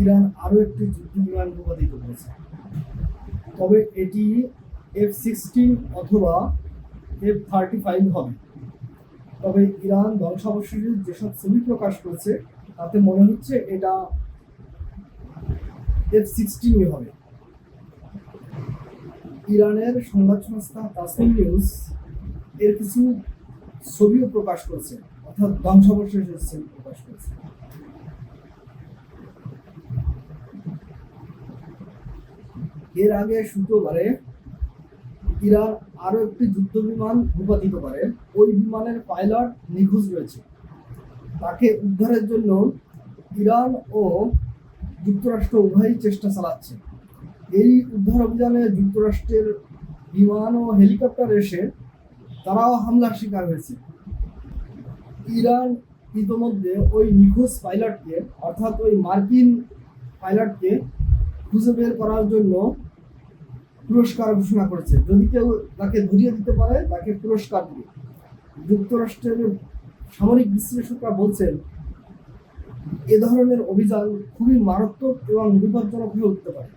Iran আরও একটি যুদ্ধ বিমান ভূপাতিত করেছে, তবে এটি F-16 অথবা F-35 হবে। তবে ইরান ধ্বংসাবশেষের যেসব ছবি প্রকাশ করেছে তাতে মনে হচ্ছে এটা F-16 হবে। ইরানের সংবাদ সংস্থা তাসনিম নিউজ এর কিছু ছবিও প্রকাশ করেছে, অর্থাৎ ধ্বংসাবশেষের ছবি প্রকাশ করেছে। এর আগে শুক্রবারে ইরান আরো একটি যুদ্ধ বিমান ভূপাতিত করে। ওই বিমানের পাইলট নিখোঁজ রয়েছে। তাকে উদ্ধারের জন্য ইরান ও যুক্তরাষ্ট্র উভয়ই চেষ্টা চালাচ্ছে। এই উদ্ধার অভিযানে যুক্তরাষ্ট্রের বিমান ও হেলিকপ্টার এসে তারাও হামলার শিকার হয়েছে। ইরান ইতোমধ্যে ওই নিখোঁজ পাইলটকে, অর্থাৎ ওই মার্কিন পাইলটকে খুঁজে বের করার জন্য পুরস্কার ঘোষণা করেছে। যদি কেউ তাকে ধরিয়ে দিতে পারে তাকে পুরস্কার দিবে। যুক্তরাষ্ট্রের সামরিক বিশ্লেষকরা বলছেন এ ধরনের অভিযান খুবই মারাত্মক এবং বিপজ্জনক হয়ে উঠতে পারে।